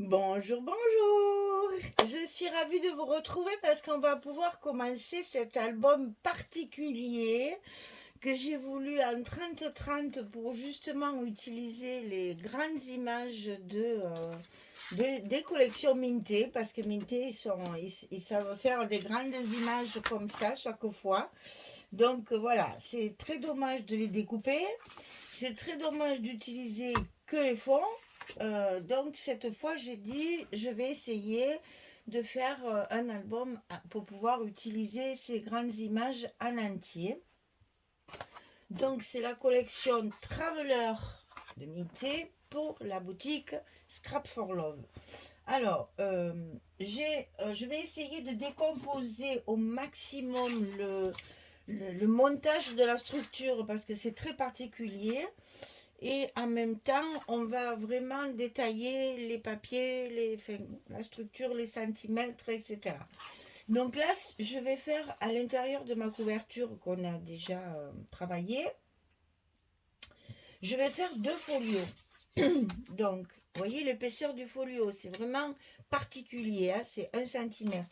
Bonjour, bonjour. Je suis ravie de vous retrouver parce qu'on va pouvoir commencer cet album particulier que j'ai voulu en 30-30 pour justement utiliser les grandes images des collections Minté, parce que Minté, ils savent faire des grandes images comme ça chaque fois. Donc voilà, c'est très dommage de les découper. C'est très dommage d'utiliser que les fonds. Donc cette fois, j'ai dit, je vais essayer de faire un album pour pouvoir utiliser ces grandes images en entier. Donc c'est la collection Traveler de Minté pour la boutique Scrap for Love. Alors, je vais essayer de décomposer au maximum le montage de la structure parce que c'est très particulier. Et en même temps, on va vraiment détailler les papiers, la structure, les centimètres, etc. Donc là, je vais faire à l'intérieur de ma couverture qu'on a déjà travaillé, je vais faire deux folios. Donc, vous voyez l'épaisseur du folio, c'est vraiment particulier, hein, c'est 1 cm.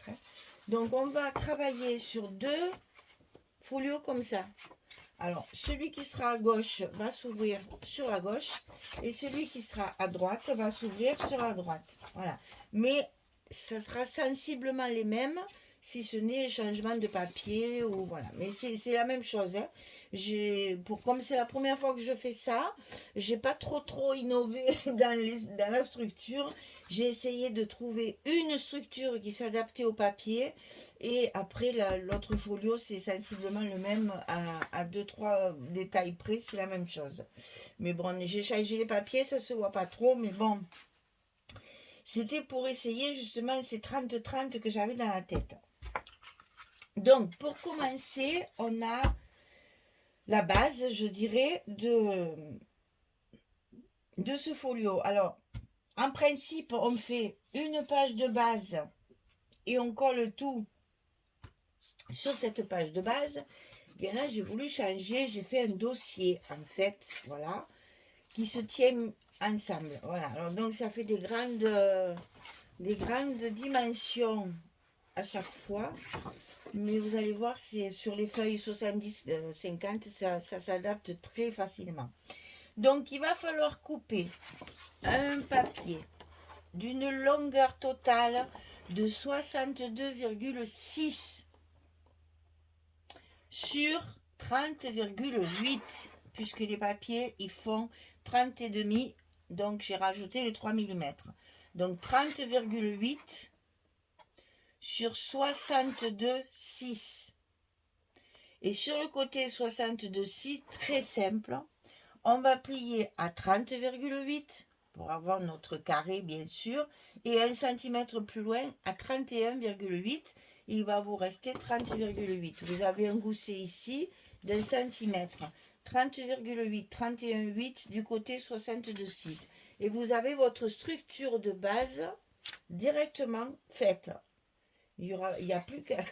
Donc, on va travailler sur deux folios comme ça. Alors, celui qui sera à gauche va s'ouvrir sur la gauche et celui qui sera à droite va s'ouvrir sur la droite. Voilà. Mais ça sera sensiblement les mêmes, si ce n'est changement de papier ou voilà. Mais c'est la même chose, hein. Comme c'est la première fois que je fais ça, j'ai pas trop innové dans la structure. J'ai essayé de trouver une structure qui s'adaptait au papier et après, l'autre folio, c'est sensiblement le même à 2-3 détails près, c'est la même chose. Mais bon, j'ai changé les papiers, ça se voit pas trop, mais bon, c'était pour essayer justement ces 30-30 que j'avais dans la tête. Donc, pour commencer, on a la base, je dirais, de ce folio. Alors, en principe, on fait une page de base et on colle tout sur cette page de base. Bien là, j'ai voulu changer, j'ai fait un dossier en fait, voilà, qui se tient ensemble. Voilà, alors donc ça fait des grandes dimensions à chaque fois, mais vous allez voir, c'est sur les feuilles 70-50, ça s'adapte très facilement. Donc il va falloir couper un papier d'une longueur totale de 62,6 sur 30,8 puisque les papiers ils font 30 et demi, donc j'ai rajouté les 3 mm. Donc 30,8 sur 62,6. Et sur le côté 62,6, très simple, on va plier à 30,8 pour avoir notre carré bien sûr, et 1 cm plus loin à 31,8. Il va vous rester 30,8. Vous avez un gousset ici d'un centimètre. 30,8, 31,8 du côté 62,6. Et vous avez votre structure de base directement faite. Il n'y a plus qu'à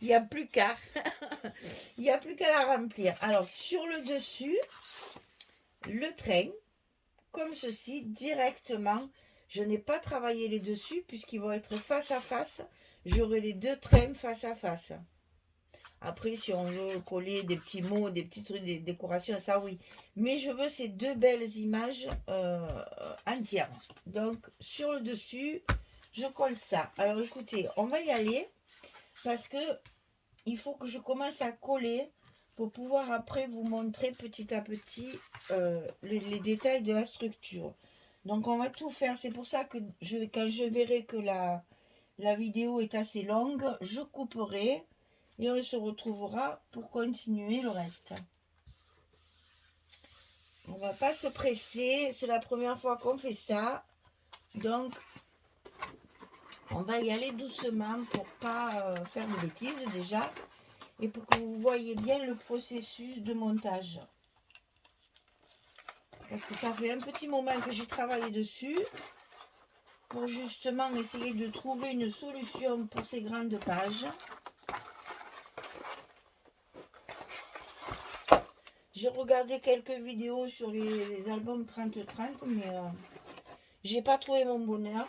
il y a plus qu'à il y a plus qu'à la remplir. Alors sur le dessus, le train, comme ceci, directement. Je n'ai pas travaillé les dessus puisqu'ils vont être face à face. J'aurai les deux trains face à face. Après, si on veut coller des petits mots, des petits trucs, des décorations, ça oui. Mais je veux ces deux belles images entières. Donc, sur le dessus, je colle ça. Alors, écoutez, on va y aller parce que il faut que je commence à coller pour pouvoir après vous montrer petit à petit les détails de la structure. Donc on va tout faire. C'est pour ça que quand je verrai que la vidéo est assez longue, je couperai et on se retrouvera pour continuer le reste. On va pas se presser, c'est la première fois qu'on fait ça. Donc on va y aller doucement pour pas faire de bêtises déjà. Et pour que vous voyez bien le processus de montage. Parce que ça fait un petit moment que j'ai travaillé dessus pour justement essayer de trouver une solution pour ces grandes pages. J'ai regardé quelques vidéos sur les albums 30-30, mais j'ai pas trouvé mon bonheur.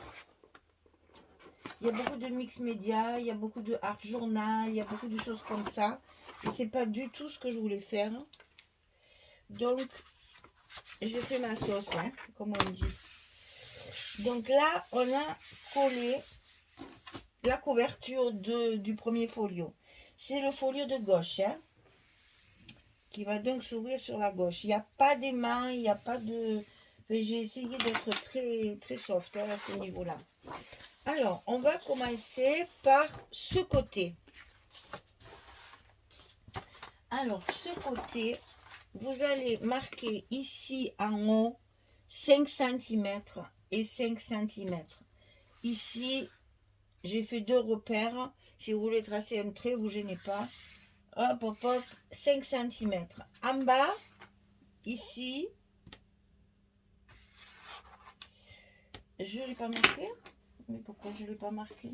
Il y a beaucoup de mix média, il y a beaucoup de art journal, il y a beaucoup de choses comme ça. Et c'est pas du tout ce que je voulais faire. Donc, je fais ma sauce, hein, comme on dit. Donc là, on a collé la couverture du premier folio. C'est le folio de gauche, hein, qui va donc s'ouvrir sur la gauche. Il n'y a pas d'aimant, il n'y a pas de... J'ai essayé d'être très, très soft, hein, à ce niveau-là. Alors, on va commencer par ce côté. Alors, ce côté, vous allez marquer ici en haut 5 cm et 5 cm. Ici, j'ai fait 2 repères. Si vous voulez tracer un trait, vous gênez pas. Hop, hop, hop, 5 cm. En bas, ici, je ne l'ai pas marqué. Mais pourquoi je ne l'ai pas marqué?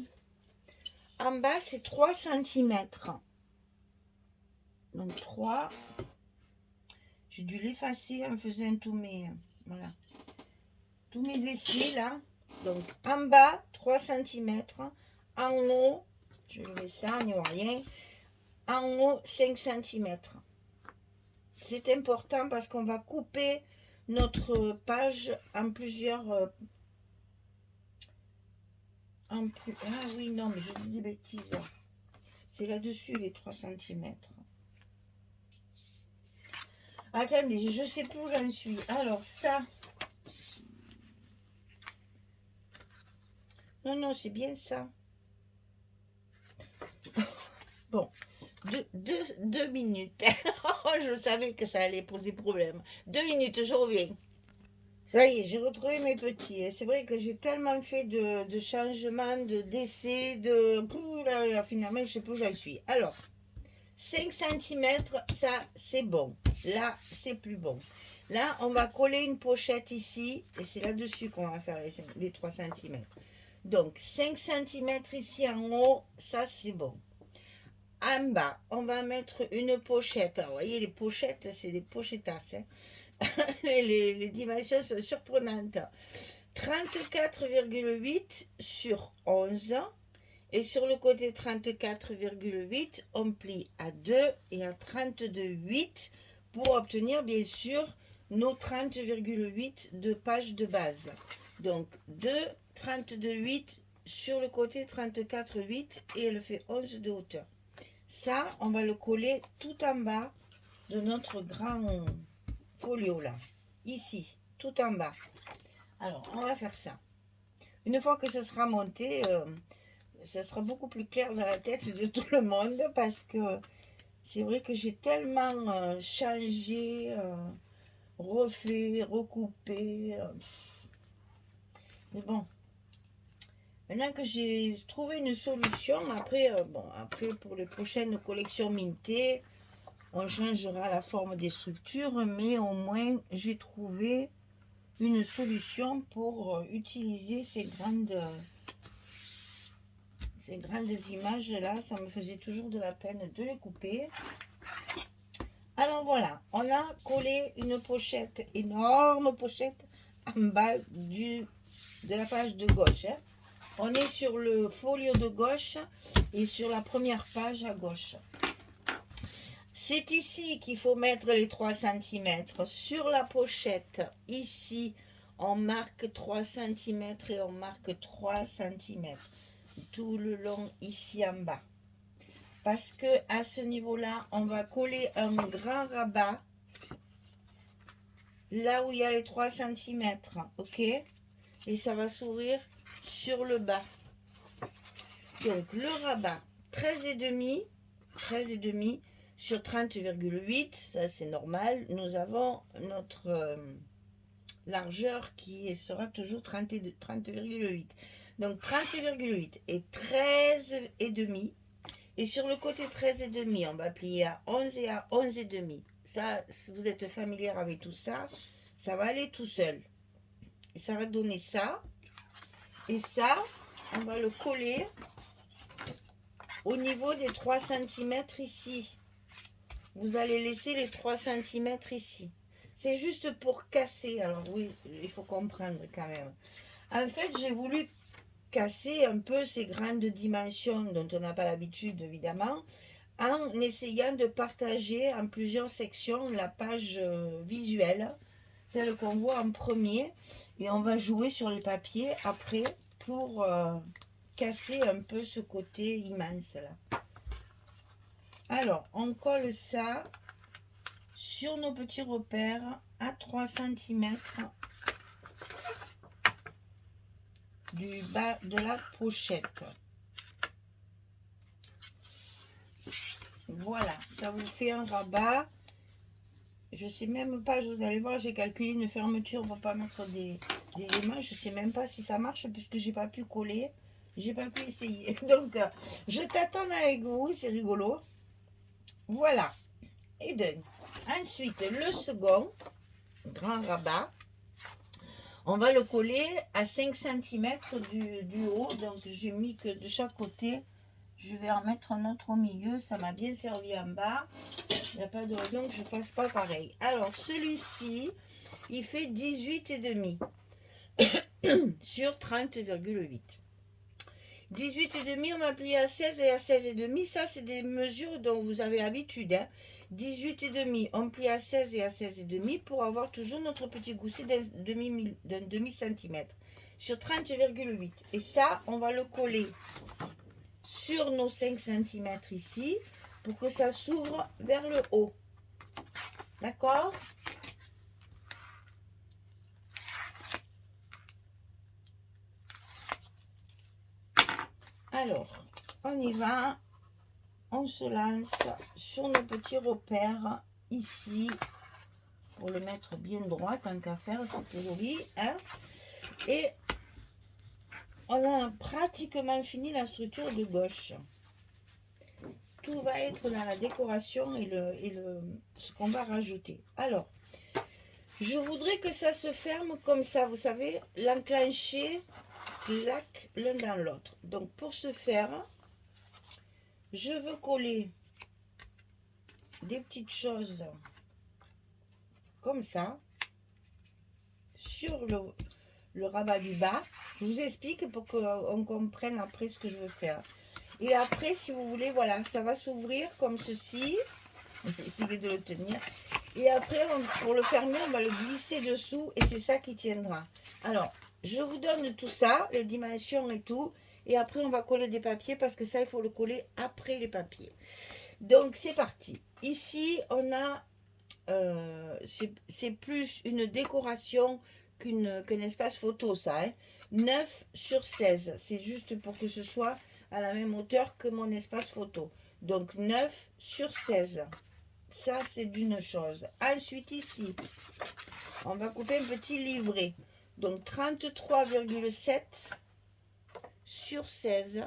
En bas, c'est 3 cm. Donc 3. J'ai dû l'effacer en faisant tous mes... Voilà. Tous mes essais, là. Donc, en bas, 3 cm. En haut, je mets ça, il n'y a rien. En haut, 5 cm. C'est important parce qu'on va couper notre page en plusieurs... Ah oui, non, mais je dis des bêtises. C'est là-dessus, les 3 cm. Attendez, je ne sais plus où j'en suis. Alors, ça... Non, non, c'est bien ça. Bon, deux minutes. Je savais que ça allait poser problème. 2 minutes, je reviens. Ça y est, j'ai retrouvé mes petits. C'est vrai que j'ai tellement fait de changements, d'essais, là, finalement, je ne sais plus où j'en suis. Alors, 5 cm, ça, c'est bon. Là, c'est plus bon. Là, on va coller une pochette ici. Et c'est là-dessus qu'on va faire les 3 cm. Donc, 5 cm ici en haut, ça, c'est bon. En bas, on va mettre une pochette. Alors, vous voyez, les pochettes, c'est des pochettas. Hein. les dimensions sont surprenantes. 34,8 sur 11. Et sur le côté 34,8, on plie à 2 et à 32,8 pour obtenir, bien sûr, nos 30,8 de page de base. Donc, 2, 32,8 sur le côté 34,8 et elle fait 11 de hauteur. Ça, on va le coller tout en bas de notre grand folio là. Ici, tout en bas. Alors, on va faire ça. Une fois que ça sera monté, ça sera beaucoup plus clair dans la tête de tout le monde parce que c'est vrai que j'ai tellement changé, refait, recoupé. Mais bon, maintenant que j'ai trouvé une solution, après, après pour les prochaines collections mintées, on changera la forme des structures, mais au moins j'ai trouvé une solution pour utiliser ces grandes images là. Ça me faisait toujours de la peine de les couper. Alors voilà, on a collé une pochette, énorme pochette en bas de la page de gauche. Hein. On est sur le folio de gauche et sur la première page à gauche. C'est ici qu'il faut mettre les 3 cm. Sur la pochette, ici, on marque 3 cm et on marque 3 cm. Tout le long ici en bas. Parce que à ce niveau-là, on va coller un grand rabat. Là où il y a les 3 cm. Ok? Et ça va s'ouvrir sur le bas. Donc le rabat, 13,5 sur 30,8, ça c'est normal. Nous avons notre largeur qui sera toujours 30,8. Donc 30,8 et 13,5. Et sur le côté 13,5, on va plier à 11 et à 11,5. Ça, si vous êtes familière avec tout ça, ça va aller tout seul. Et ça va donner ça. Et ça, on va le coller au niveau des 3 cm ici. Vous allez laisser les 3 cm ici. C'est juste pour casser. Alors oui, il faut comprendre quand même. En fait, j'ai voulu casser un peu ces grandes dimensions dont on n'a pas l'habitude, évidemment, en essayant de partager en plusieurs sections la page visuelle, celle qu'on voit en premier, et on va jouer sur les papiers après pour casser un peu ce côté immense là. Alors, on colle ça sur nos petits repères à 3 cm du bas de la pochette. Voilà, ça vous fait un rabat. Je sais même pas, vous allez voir, j'ai calculé une fermeture pour pas mettre des aimants. Je sais même pas si ça marche puisque j'ai pas pu coller. J'ai pas pu essayer. Donc, je tâtonne avec vous, c'est rigolo. Voilà. Et donc, ensuite, le second grand rabat, on va le coller à 5 cm du haut. Donc, j'ai mis que de chaque côté, je vais en mettre un autre au milieu. Ça m'a bien servi en bas. Il n'y a pas de raison que je ne fasse pas pareil. Alors, celui-ci, il fait 18,5 sur 30,8. 18,5, on va plier à 16 et à 16,5. Ça, c'est des mesures dont vous avez l'habitude. 18,5, on plie à 16 et à 16,5 pour avoir toujours notre petit gousset d'un demi-centimètre sur 30,8. Et ça, on va le coller sur nos 5 cm ici pour que ça s'ouvre vers le haut. D'accord? Alors, on y va. On se lance sur nos petits repères ici pour le mettre bien droit, tant qu'à faire, c'est plus joli. Hein? Et on a pratiquement fini la structure de gauche. Tout va être dans la décoration et ce qu'on va rajouter. Alors, je voudrais que ça se ferme comme ça, vous savez, l'enclencher l'un dans l'autre. Donc, pour ce faire, je veux coller des petites choses comme ça sur le rabat du bas. Je vous explique pour qu'on comprenne après ce que je veux faire. Et après, si vous voulez, voilà, ça va s'ouvrir comme ceci. On va essayer de le tenir. Et après, pour le fermer, on va le glisser dessous et c'est ça qui tiendra. Alors, je vous donne tout ça, les dimensions et tout. Et après, on va coller des papiers parce que ça, il faut le coller après les papiers. Donc, c'est parti. Ici, on a... c'est plus une décoration qu'un espace photo, ça. Hein. 9 sur 16. C'est juste pour que ce soit à la même hauteur que mon espace photo. Donc, 9 sur 16. Ça, c'est d'une chose. Ensuite, ici, on va couper un petit livret. Donc, 33,7 sur 16.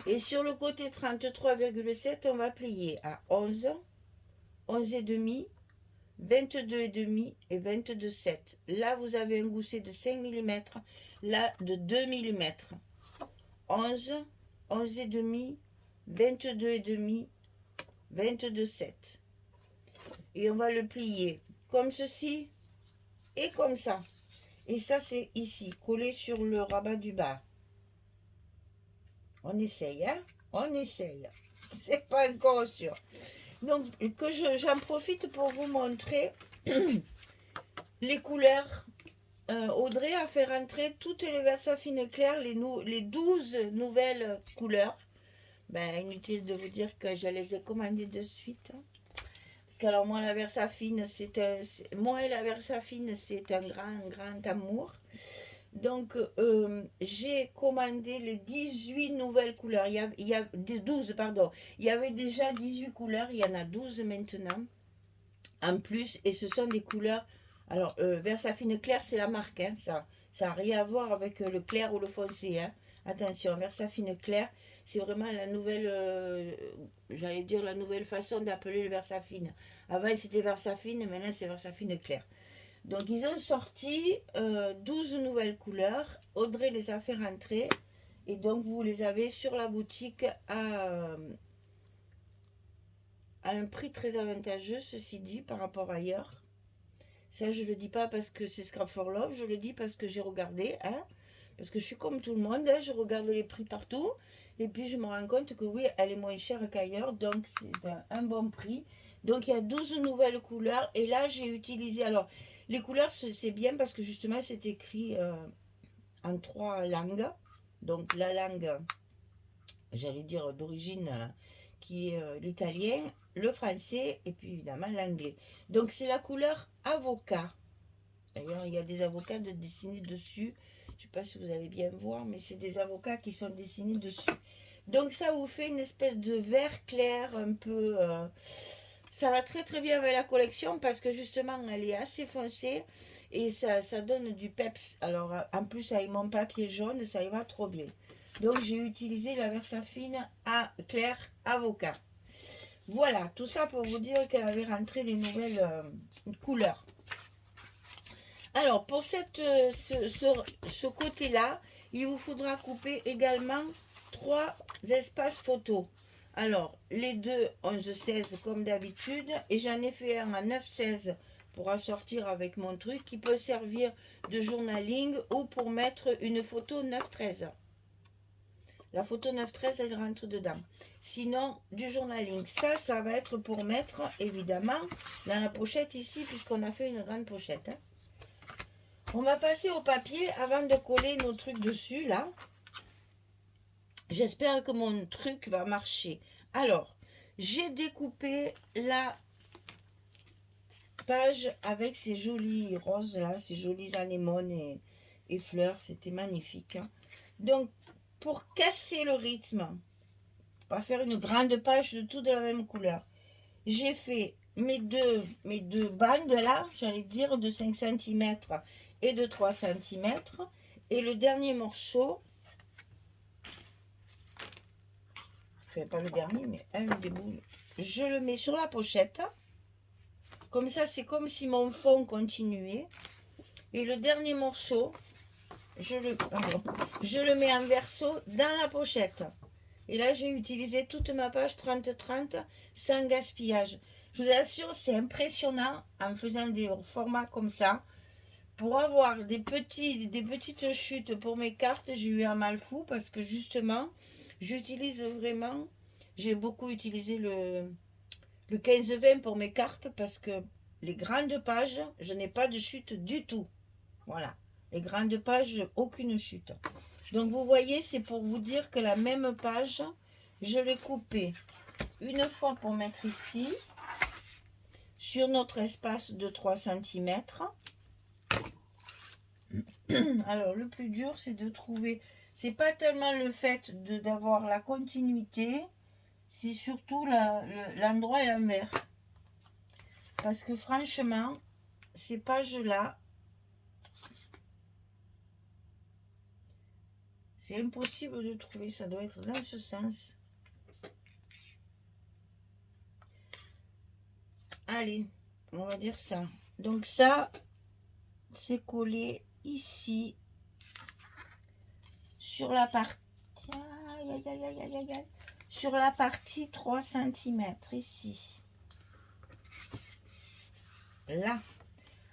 Et sur le côté 33,7, on va plier à 11, 11,5, 22,5 et 22,7. Là, vous avez un gousset de 5 mm, là de 2 mm. 11, 11,5, 22,5, 22,7. Et on va le plier comme ceci et comme ça. Et ça, c'est ici, collé sur le rabat du bas. On essaye, hein? On essaye. C'est pas encore sûr. Donc, que j'en profite pour vous montrer les couleurs. Audrey a fait rentrer toutes les Versafine claires, les 12 nouvelles couleurs. Ben, inutile de vous dire que je les ai commandées de suite. Hein. Parce que alors, moi, la Versafine, moi et la Versafine, c'est un grand amour. Donc, j'ai commandé les 18 nouvelles couleurs. Il y a 12, pardon. Il y avait déjà 18 couleurs. Il y en a 12 maintenant. En plus, et ce sont des couleurs... Alors, Versafine clair, c'est la marque. Hein, ça n'a rien à voir avec le clair ou le foncé. Hein. Attention, Versafine clair, c'est vraiment la nouvelle... j'allais dire la nouvelle façon d'appeler le Versafine. Avant, c'était Versafine, maintenant, c'est Versafine clair. Donc, ils ont sorti 12 nouvelles couleurs. Audrey les a fait rentrer. Et donc, vous les avez sur la boutique à un prix très avantageux, ceci dit, par rapport à ailleurs. Ça, je le dis pas parce que c'est Scrap for Love, je le dis parce que j'ai regardé, hein, parce que je suis comme tout le monde, hein, je regarde les prix partout, et puis je me rends compte que oui, elle est moins chère qu'ailleurs, donc c'est un bon prix. Donc il y a 12 nouvelles couleurs, et là j'ai utilisé, alors les couleurs c'est bien parce que justement c'est écrit en 3 langues, donc la langue, j'allais dire d'origine, qui est l'italien, le français, et puis évidemment l'anglais. Donc c'est la couleur avocat. D'ailleurs, il y a des avocats dessinés dessus. Je ne sais pas si vous allez bien voir, mais c'est des avocats qui sont dessinés dessus. Donc ça vous fait une espèce de vert clair, un peu... ça va très très bien avec la collection parce que justement, elle est assez foncée et ça donne du peps. Alors, en plus, avec mon papier jaune, ça y va trop bien. Donc, j'ai utilisé la Versafine à clair avocat. Voilà, tout ça pour vous dire qu'elle avait rentré les nouvelles couleurs. Alors, pour ce côté-là, il vous faudra couper également 3 espaces photos. Alors, les deux 11-16 comme d'habitude, et j'en ai fait un à 9-16 pour assortir avec mon truc qui peut servir de journaling ou pour mettre une photo 9-13. La photo 9-13, elle rentre dedans. Sinon, du journaling. Ça va être pour mettre, évidemment, dans la pochette ici, puisqu'on a fait une grande pochette. Hein. On va passer au papier avant de coller nos trucs dessus, là. J'espère que mon truc va marcher. Alors, j'ai découpé la page avec ces jolis roses, là, ces jolis anémones et fleurs. C'était magnifique. Hein. Donc, pour casser le rythme, pas faire une grande page de tout de la même couleur, j'ai fait mes deux bandes, là, j'allais dire, de 5 cm et de 3 cm. Et le dernier morceau, enfin pas le dernier, mais un des bouts, je le mets sur la pochette. Comme ça, c'est comme si mon fond continuait. Et le dernier morceau, je le mets en verso dans la pochette. Et là, j'ai utilisé toute ma page 30-30 sans gaspillage. Je vous assure, c'est impressionnant en faisant des formats comme ça. Pour avoir des petites chutes pour mes cartes, j'ai eu un mal fou parce que justement, j'utilise vraiment, j'ai beaucoup utilisé le 15-20 pour mes cartes parce que les grandes pages, je n'ai pas de chute du tout. Voilà, les grandes pages, aucune chute. Donc vous voyez, c'est pour vous dire que la même page, je l'ai coupée une fois pour mettre ici, sur notre espace de 3 cm. Alors le plus dur c'est de trouver, c'est pas tellement le fait d'avoir la continuité, c'est surtout l'endroit et l'envers. Parce que franchement, ces pages-là, c'est impossible de trouver, ça doit être dans ce sens. Allez, on va dire ça. Donc ça, c'est collé ici sur la partie sur la partie 3 cm ici. Là.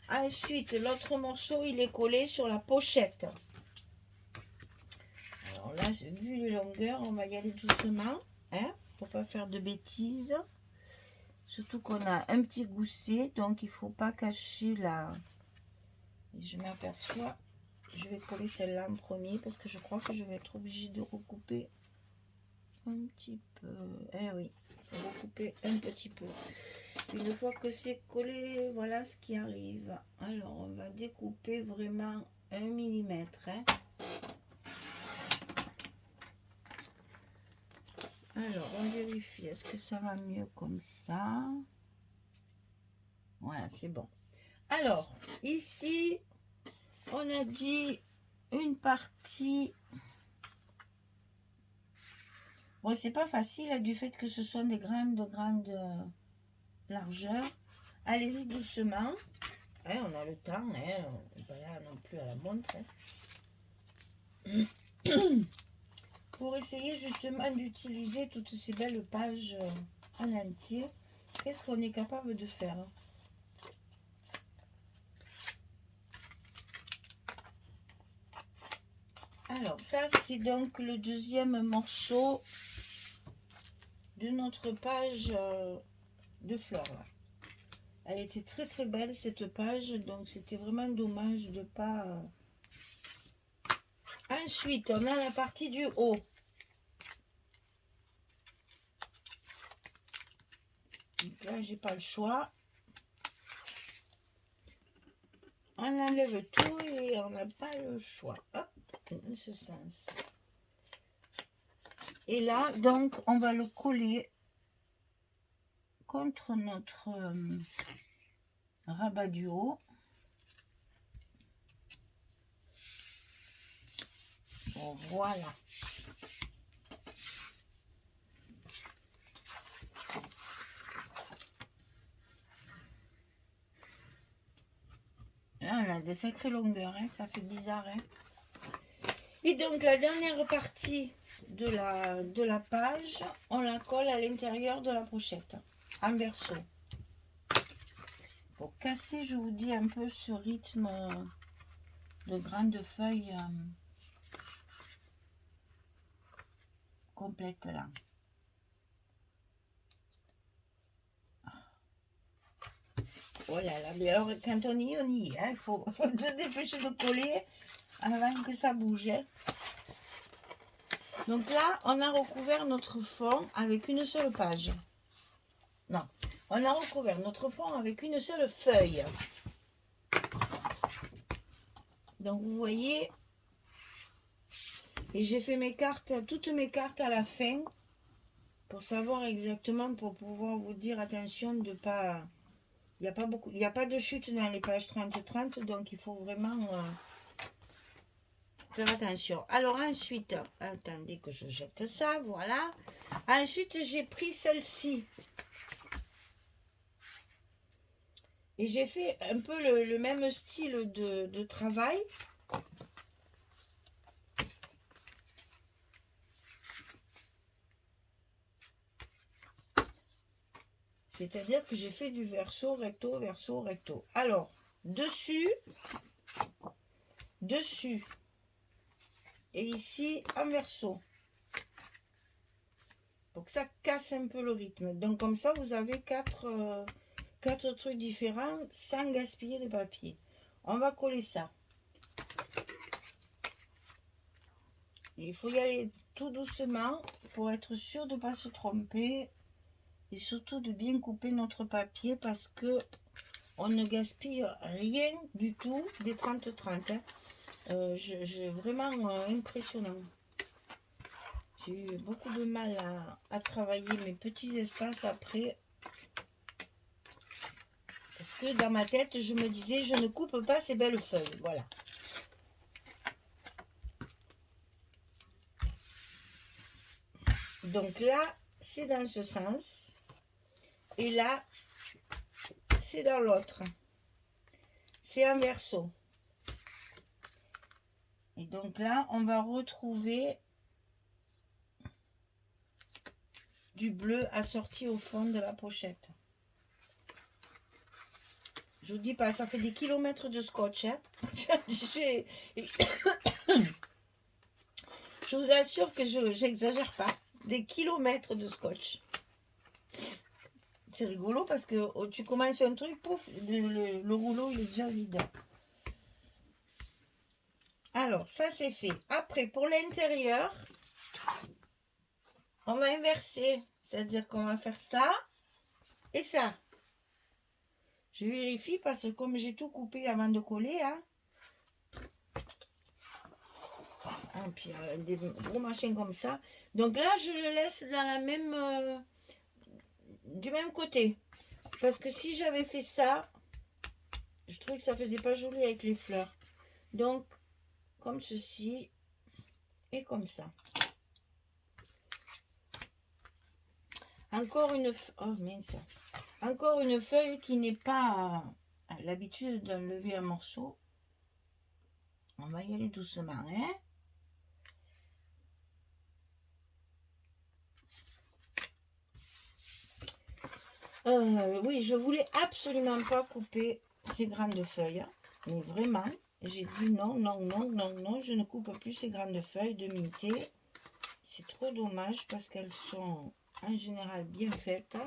Ensuite, l'autre morceau, il est collé sur la pochette. Alors là, vu les longueurs, on va y aller doucement, hein, pour pas faire de bêtises. Surtout qu'on a un petit gousset, donc il faut pas cacher la... Et je m'aperçois, je vais coller celle-là en premier parce que je crois que je vais être obligée de recouper un petit peu. Eh oui, il faut recouper un petit peu. Une fois que c'est collé, voilà ce qui arrive. Alors, on va découper vraiment 1 mm. Hein. Alors, on vérifie. Est-ce que ça va mieux comme ça? Voilà, c'est bon. Alors, ici, on a dit une partie... Bon, c'est pas facile hein, du fait que ce sont des grandes largeurs. Allez-y doucement. Hein, on a le temps. Hein, on n'est pas là non plus à la montre. Hein. Pour essayer justement d'utiliser toutes ces belles pages en entier, qu'est-ce qu'on est capable de faire? Alors, ça, c'est donc le deuxième morceau de notre page de fleurs. Là. Elle était très très belle cette page, donc c'était vraiment dommage de pas... Ensuite, on a la partie du haut. Donc là, j'ai pas le choix. On enlève tout et on n'a pas le choix. Hop, dans ce sens. Et là, donc, on va le coller contre notre rabat du haut. Bon, voilà. Là, on a des sacrées longueurs, hein, ça fait bizarre. Hein. Et donc, la dernière partie de la page, on la colle à l'intérieur de la pochette, en verso. Pour casser, je vous dis un peu ce rythme de grandes feuilles complètes là. Oh là là, mais alors quand on y est, il hein, faut se dépêcher de coller avant que ça bouge. Hein. Donc là, on a recouvert notre fond avec une seule page. Non, on a recouvert notre fond avec une seule feuille. Donc vous voyez, et j'ai fait mes cartes, toutes mes cartes à la fin, pour savoir exactement, pour pouvoir vous dire attention de pas... Il n'y a pas de chute dans les pages 30-30, donc il faut vraiment faire attention. Alors ensuite, attendez que je jette ça, voilà. Ensuite, j'ai pris celle-ci. Et j'ai fait un peu le même style de travail. C'est-à-dire que j'ai fait du verso, recto, verso, recto. Alors, dessus, et ici, en verso. Pour que ça casse un peu le rythme. Donc, comme ça, vous avez quatre trucs différents sans gaspiller de papier. On va coller ça. Il faut y aller tout doucement pour être sûr de ne pas se tromper. Et surtout de bien couper notre papier parce que on ne gaspille rien du tout des 30-30. Hein. J'ai vraiment impressionnant. J'ai eu beaucoup de mal à travailler mes petits espaces après. Parce que dans ma tête, je me disais, je ne coupe pas ces belles feuilles. Voilà. Donc là, c'est dans ce sens. Et là, c'est dans l'autre. C'est un verso. Et donc là, on va retrouver du bleu assorti au fond de la pochette. Je vous dis pas, ça fait des kilomètres de scotch. Hein. Je vous assure que je n'exagère pas. Des kilomètres de scotch. C'est rigolo parce que tu commences un truc, pouf, le rouleau il est déjà vide. Alors, ça c'est fait. Après, pour l'intérieur, on va inverser. C'est-à-dire qu'on va faire ça et ça. Je vérifie parce que comme j'ai tout coupé avant de coller, hein. Et puis des gros machins comme ça. Donc là, je le laisse dans la même... du même côté. Parce que si j'avais fait ça, je trouvais que ça faisait pas joli avec les fleurs. Donc, comme ceci et comme ça. Encore une... Oh mince. Encore une feuille qui n'est pas à l'habitude d'enlever un morceau. On va y aller doucement, hein. Oui, je voulais absolument pas couper ces grandes feuilles, mais vraiment. J'ai dit non, non, non, non, non, je ne coupe plus ces grandes feuilles de minté. C'est trop dommage parce qu'elles sont en général bien faites.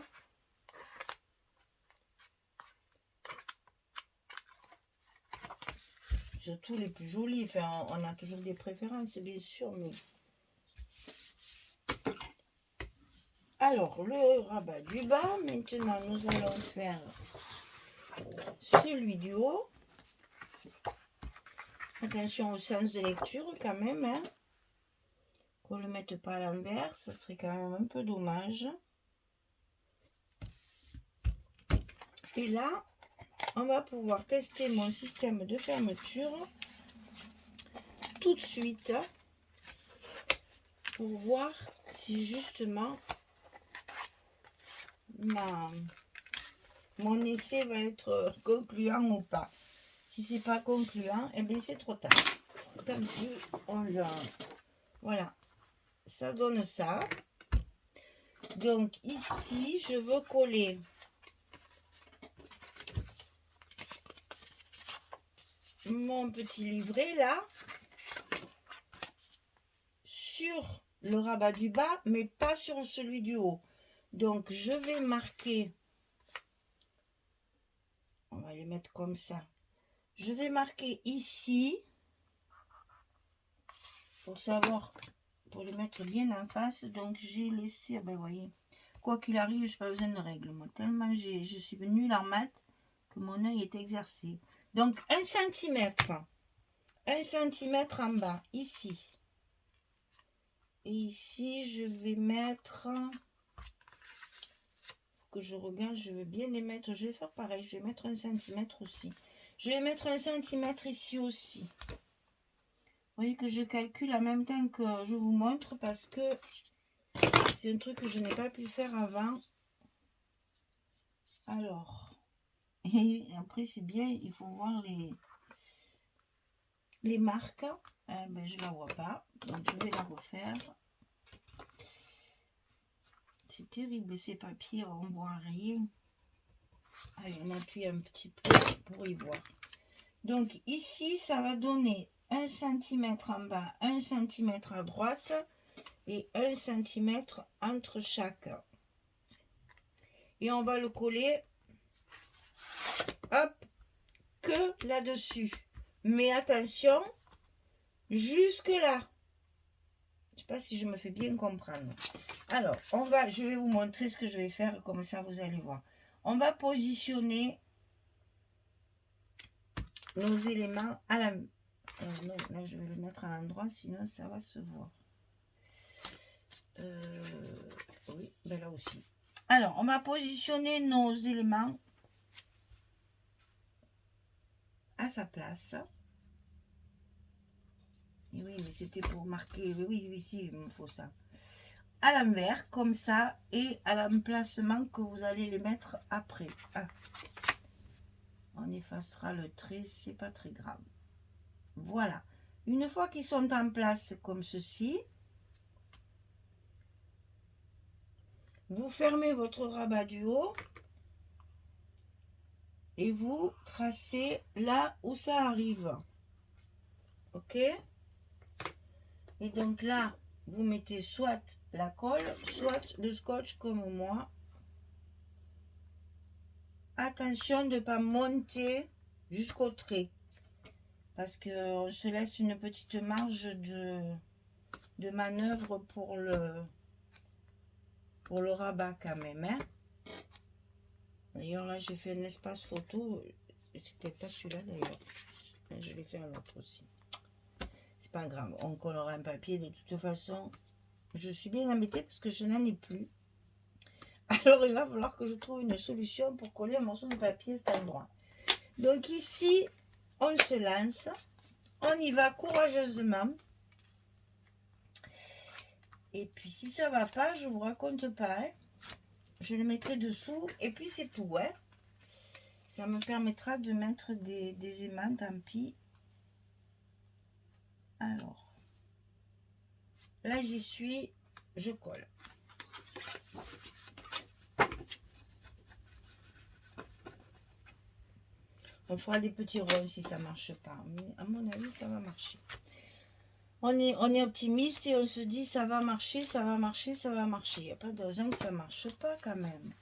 Surtout les plus jolies. Enfin, on a toujours des préférences, bien sûr, mais... Alors, le rabat du bas. Maintenant, nous allons faire celui du haut. Attention au sens de lecture quand même, hein. Qu'on ne le mette pas à l'envers, ça serait quand même un peu dommage. Et là, on va pouvoir tester mon système de fermeture tout de suite pour voir si justement mon essai va être concluant ou pas. Si c'est pas concluant, eh bien c'est trop tard. Tant pis, on l'a. Voilà, ça donne ça. Donc ici, je veux coller mon petit livret là sur le rabat du bas, mais pas sur celui du haut. Donc je vais marquer, on va les mettre comme ça. Je vais marquer ici pour savoir, pour les mettre bien en face. Donc j'ai laissé, ben voyez, quoi qu'il arrive, je n'ai pas besoin de règles. Moi, tellement je suis nulle en maths que mon œil est exercé. Donc 1 centimètre en bas, ici. Et ici, je vais mettre, que je regarde, je vais bien les mettre, je vais faire pareil, je vais mettre 1 centimètre aussi. Je vais mettre 1 centimètre ici aussi. Vous voyez que je calcule en même temps que je vous montre parce que c'est un truc que je n'ai pas pu faire avant. Alors, et après c'est bien, il faut voir les marques. Ben, je ne la vois pas, donc je vais la refaire. C'est terrible ces papiers, on ne voit rien. Allez, on appuie un petit peu pour y voir. Donc ici, ça va donner 1 cm en bas, 1 cm à droite et 1 cm entre chaque. Et on va le coller, hop, que là-dessus. Mais attention, jusque là. Je ne sais pas si je me fais bien comprendre. Alors, je vais vous montrer ce que je vais faire, comme ça vous allez voir. On va positionner nos éléments à la... non, là je vais le mettre à l'endroit, sinon ça va se voir. Oui, ben là aussi. Alors, on va positionner nos éléments à sa place. Et oui, mais c'était pour marquer. Oui, si, il me faut ça. À l'envers, comme ça, et à l'emplacement que vous allez les mettre après. Ah. On effacera le trait, c'est pas très grave. Voilà. Une fois qu'ils sont en place comme ceci, vous fermez votre rabat du haut et vous tracez là où ça arrive. Ok? Et donc là, vous mettez soit la colle, soit le scotch comme moi. Attention de ne pas monter jusqu'au trait. Parce qu'on se laisse une petite marge de manœuvre pour le rabat quand même. Hein. D'ailleurs, là, j'ai fait un espace photo. C'était pas celui-là d'ailleurs. Je l'ai fait à l'autre aussi. C'est pas grave. On collera un papier. De toute façon, je suis bien embêtée parce que je n'en ai plus. Alors, il va falloir que je trouve une solution pour coller un morceau de papier à cet endroit. Donc ici, on se lance. On y va courageusement. Et puis, si ça va pas, je vous raconte pas. Hein. Je le mettrai dessous. Et puis, c'est tout. Hein. Ça me permettra de mettre des aimants, tant pis. Alors, là, j'y suis. Je colle. On fera des petits ronds si ça marche pas. Mais à mon avis, ça va marcher. On est optimiste et on se dit ça va marcher, ça va marcher, ça va marcher. Il n'y a pas de raison que ça ne marche pas quand même.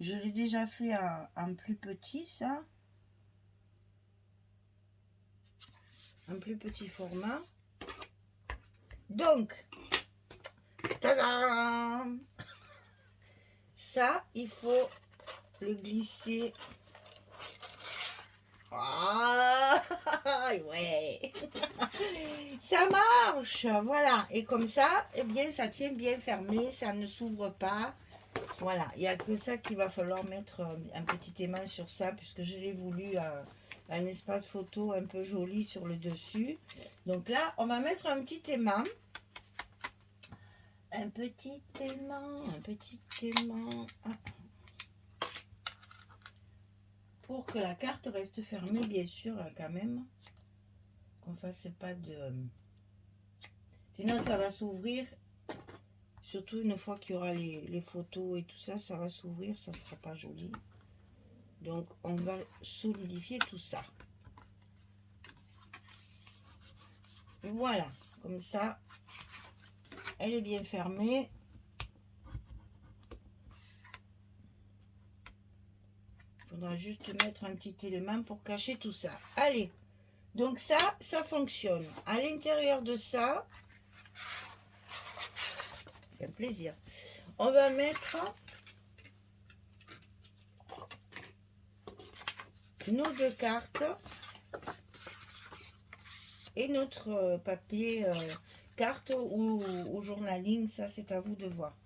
Je l'ai déjà fait en plus petit, ça. Un plus petit format. Donc, tadam! Ça, il faut le glisser. Ah, ouais. Ça marche, voilà. Et comme ça, eh bien, ça tient bien fermé, ça ne s'ouvre pas. Voilà, il n'y a que ça qu'il va falloir mettre un petit aimant sur ça, puisque je l'ai voulu un espace photo un peu joli sur le dessus. Donc là, on va mettre un petit aimant. Un petit aimant, un petit aimant. Ah. Pour que la carte reste fermée, bien sûr, quand même. Qu'on ne fasse pas de... Sinon, ça va s'ouvrir. Surtout une fois qu'il y aura les photos et tout ça, ça va s'ouvrir, ça ne sera pas joli. Donc, on va solidifier tout ça. Voilà, comme ça, elle est bien fermée. Il faudra juste mettre un petit élément pour cacher tout ça. Allez, donc ça fonctionne. À l'intérieur de ça, c'est un plaisir. On va mettre nos deux cartes et notre papier carte ou journaling, ça c'est à vous de voir.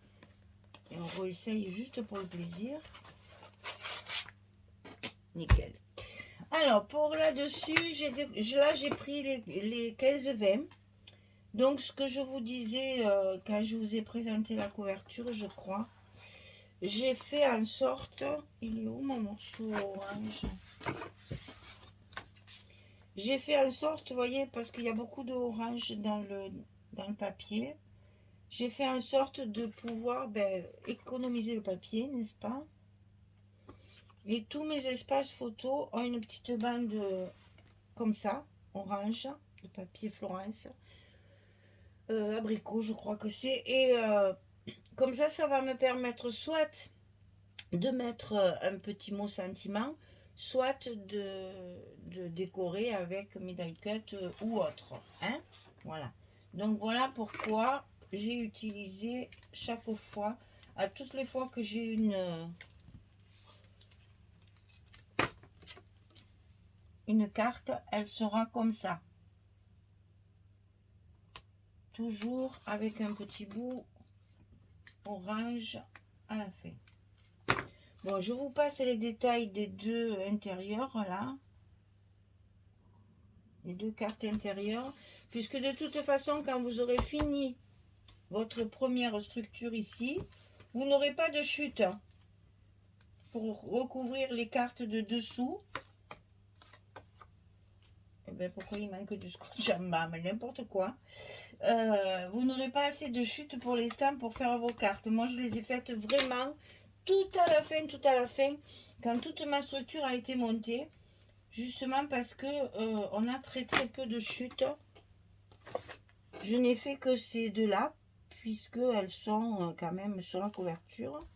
Et on réessaye juste pour le plaisir. Nickel. Alors pour là-dessus, j'ai pris les 15-20. Donc ce que je vous disais quand je vous ai présenté la couverture, je crois, j'ai fait en sorte... Il est où mon morceau orange? J'ai fait en sorte, vous voyez, parce qu'il y a beaucoup d'orange dans le papier, j'ai fait en sorte de pouvoir économiser le papier, n'est-ce pas? Et tous mes espaces photos ont une petite bande comme ça, orange, de papier Florence, abricot je crois que c'est, et comme ça va me permettre soit de mettre un petit mot sentiment, soit de décorer avec mes die cut ou autre, hein, voilà. Donc voilà pourquoi j'ai utilisé chaque fois, à toutes les fois que j'ai une carte, elle sera comme ça, toujours avec un petit bout orange à la fin. Bon, je vous passe les détails des deux intérieurs là, les deux cartes intérieures, puisque de toute façon quand vous aurez fini votre première structure ici, vous n'aurez pas de chute pour recouvrir les cartes de dessous. Et bien pourquoi il manque du scotch en bas, mais n'importe quoi. Vous n'aurez pas assez de chute pour l'instant pour faire vos cartes. Moi je les ai faites vraiment tout à la fin, quand toute ma structure a été montée, justement parce que on a très peu de chute. Je n'ai fait que ces deux-là, puisque elles sont quand même sur la couverture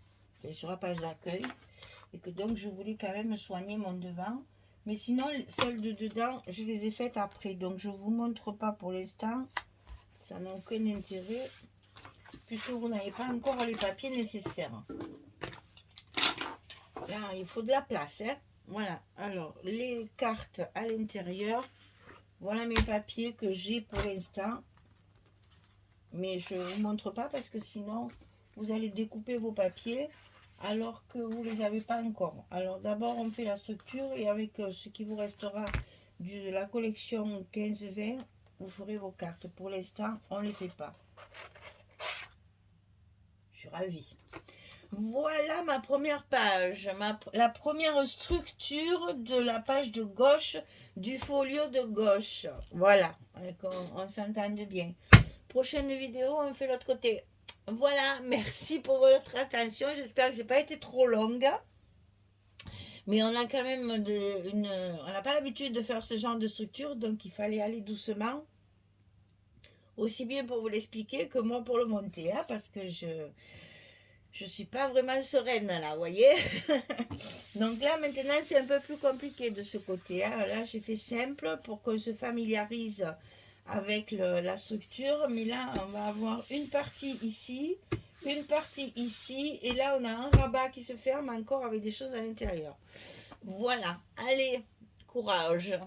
et sur la page d'accueil, et que donc je voulais quand même soigner mon devant. Mais sinon, celles de dedans, je les ai faites après, donc je vous montre pas pour l'instant. Ça n'a aucun intérêt, puisque vous n'avez pas encore les papiers nécessaires. Là, il faut de la place, hein. Voilà, alors les cartes à l'intérieur, voilà mes papiers que j'ai pour l'instant, mais je ne vous montre pas parce que sinon vous allez découper vos papiers alors que vous ne les avez pas encore. Alors d'abord on fait la structure et avec ce qui vous restera de la collection 15-20, vous ferez vos cartes. Pour l'instant on ne les fait pas. Je suis ravie. Voilà ma première page, la première structure de la page de gauche du folio de gauche. Voilà, on s'entende bien. Prochaine vidéo, on fait l'autre côté. Voilà, merci pour votre attention. J'espère que je n'ai pas été trop longue. Mais on a quand même on n'a pas l'habitude de faire ce genre de structure, donc il fallait aller doucement, aussi bien pour vous l'expliquer que moi pour le monter, hein, parce que je suis pas vraiment sereine là, vous voyez. Donc là maintenant c'est un peu plus compliqué de ce côté, hein. Là j'ai fait simple pour qu'on se familiarise avec la structure, mais là on va avoir une partie ici, une partie ici, et là on a un rabat qui se ferme encore avec des choses à l'intérieur. Voilà, allez, courage.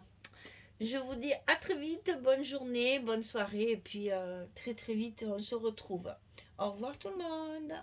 Je vous dis à très vite, bonne journée, bonne soirée, et puis très très vite on se retrouve. Au revoir tout le monde.